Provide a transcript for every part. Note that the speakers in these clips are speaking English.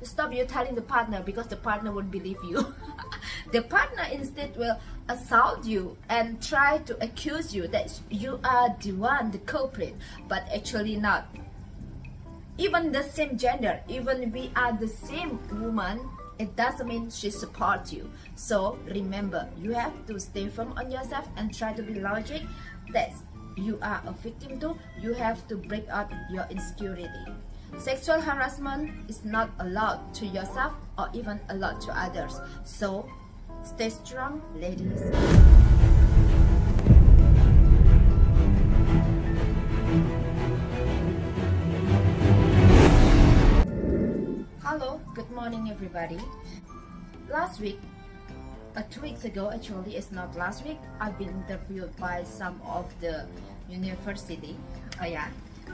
stop you telling the partner, because the partner won't believe you. The partner instead will assault you and try to accuse you that you are the one, the culprit, but actually not. Even the same gender, even we are the same woman, it doesn't mean she supports you. So remember, you have to stay firm on yourself and try to be logic that you are a victim too. You have to break out your insecurity. Sexual harassment is not allowed to yourself or even allowed to others. So stay strong, ladies. Hello, good morning everybody. Last week, 2 weeks ago actually, it's not last week, I've been interviewed by some of the university.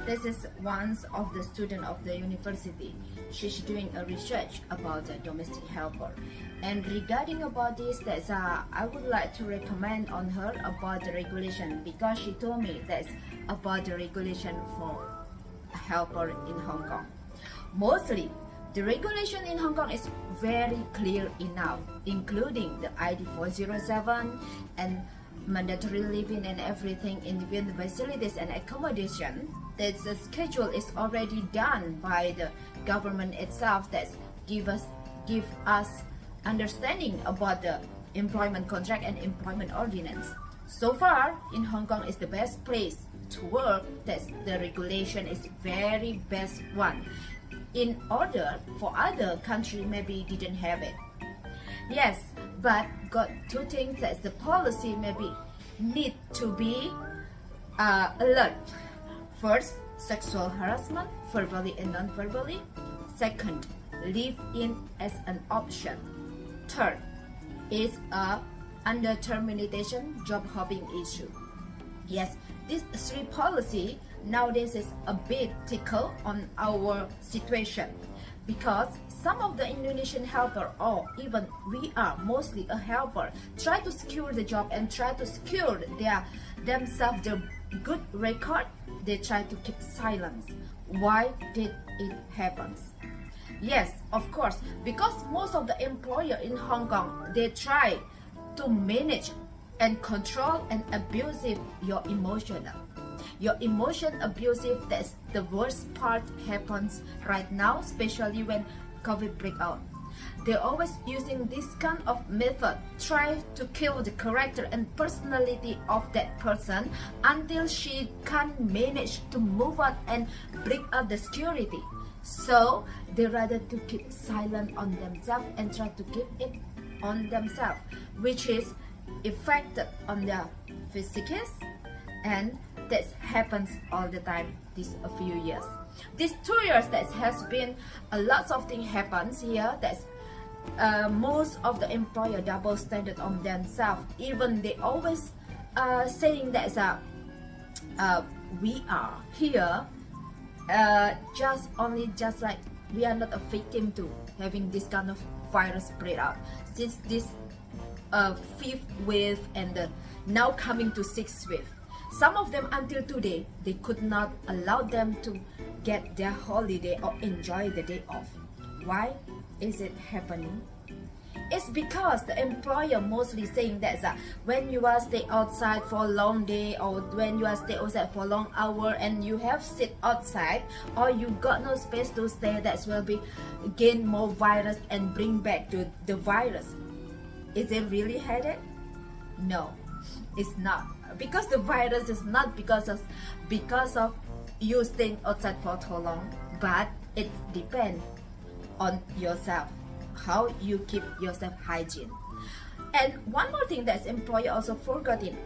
This is one of the student of the university. She's doing a research about a domestic helper. And regarding about this, I would like to recommend on her about the regulation, because she told me that's about the regulation for a helper in Hong Kong. Mostly, the regulation in Hong Kong is very clear enough, including the ID 407 and mandatory living and everything in the facilities and accommodation. That the schedule is already done by the government itself, that give us understanding about the employment contract and employment ordinance. So far, in Hong Kong is the best place to work. That's the regulation is very best one. In order for other country maybe didn't have it. Yes, but got two things that the policy maybe need to be alert. First, sexual harassment, verbally and non-verbally. Second, live-in as an option. Third, is a underdetermination job hopping issue. Yes, these three policy nowadays is a bit tickle on our situation, because some of the Indonesian helper, or even we are mostly a helper, try to secure the job and try to secure themselves their good record. They try to keep silence. Why did it happen? Yes, of course, because most of the employer in Hong Kong, they try to manage and control and abusive your emotional. Your emotion abusive, that's the worst part happens right now, especially when COVID break out. They're always using this kind of method, try to kill the character and personality of that person until she can't manage to move out and break out the security. So they rather to keep silent on themselves and try to keep it on themselves, which is affected on their physics, and that happens all the time these a few years. These 2 years that has been a lot of things happens here. That's most of the employer double standard on themselves. Even they always saying that we are here just like we are not a victim to having this kind of virus spread out since this fifth wave and now coming to sixth wave. Some of them until today, they could not allow them to get their holiday or enjoy the day off. Why is it happening? It's because the employer mostly saying that when you are stay outside for a long day, or when you are stay outside for a long hour and you have sit outside, or you got no space to stay, that will be gain more virus and bring back to the virus. Is it really headed? No, it's not. Because the virus is not because of you staying outside for too long, but it depends on yourself, how you keep yourself hygiene. And one more thing that's employer also forgotten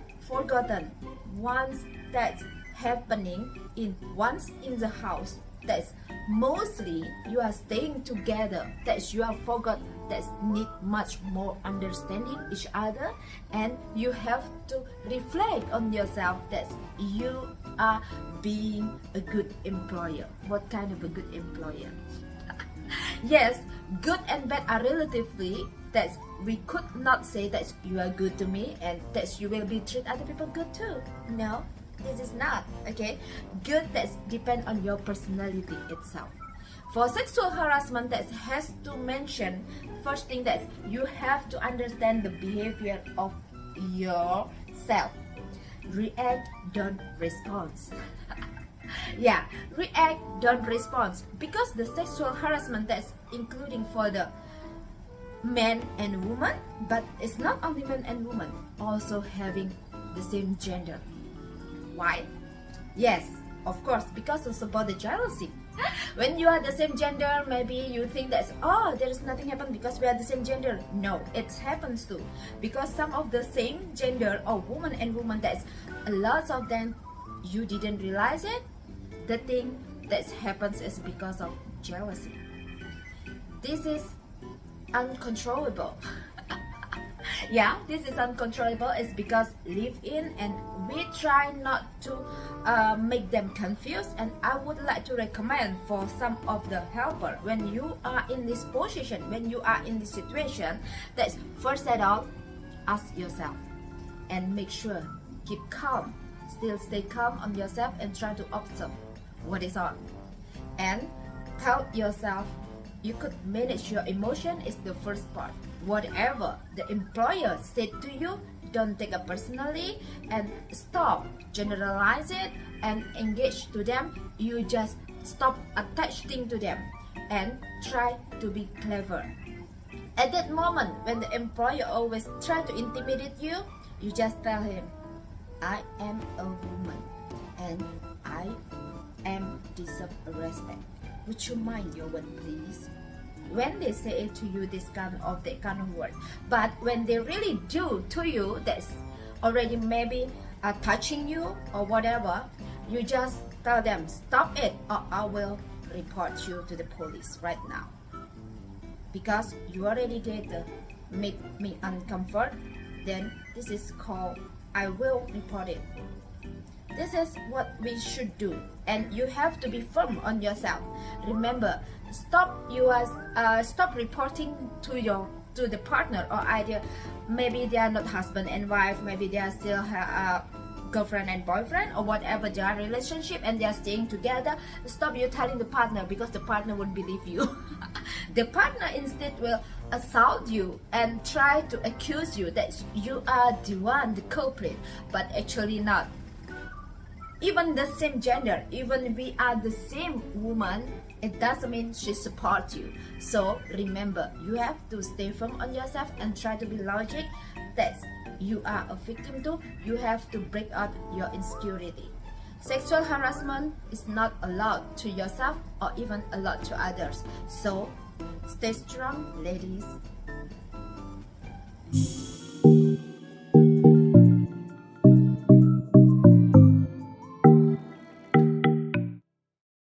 once that's happening once in the house, that's mostly you are staying together, that you have forgot that need much more understanding each other, and you have to reflect on yourself that you are being a good employer. What kind of a good employer? Yes, good and bad are relatively, that we could not say that you are good to me and that you will be treat other people good too. No, this is not, okay? Good, that depend on your personality itself. For sexual harassment, that has to mention first thing that you have to understand the behavior of yourself. React, don't respond. Yeah, react, don't respond. Because the sexual harassment that's including for the men and women, but it's not only men and women, also having the same gender. Why? Yes, of course, because it's about the jealousy. When you are the same gender, maybe you think that, oh, there is nothing happen because we are the same gender. No, it happens too. Because some of the same gender, or woman and woman, that's a lot of them, you didn't realize it. The thing that happens is because of jealousy. This is uncontrollable. Yeah, this is uncontrollable. It's because live in, and we try not to make them confused. And I would like to recommend for some of the helper, when you are in this position, when you are in this situation, that's first of all, ask yourself and make sure, keep calm, still stay calm on yourself and try to observe what is on, and tell yourself you could manage your emotion is the first part. Whatever the employer said to you, don't take it personally, and stop generalize it and engage to them. You just stop attaching to them and try to be clever. At that moment, when the employer always try to intimidate you, you just tell him, I am a woman and I am deserve respect. Would you mind your word, please? When they say it to you, that kind of word, but when they really do to you, that's already maybe touching you or whatever, you just tell them, stop it, or I will report you to the police right now. Because you already did make me uncomfort, then this is called I will report it. This is what we should do, and you have to be firm on yourself. Remember, stop reporting to the partner, or either maybe they are not husband and wife, maybe they are still girlfriend and boyfriend, or whatever their relationship, and they are staying together. Stop you telling the partner, because the partner won't believe you. The partner instead will assault you and try to accuse you that you are the one, the culprit, but actually not. Even the same gender, even we are the same woman, it doesn't mean she supports you. So remember, you have to stay firm on yourself and try to be logic that you are a victim too. You have to break out your insecurity. Sexual harassment is not allowed to yourself or even allowed to others. So stay strong, ladies.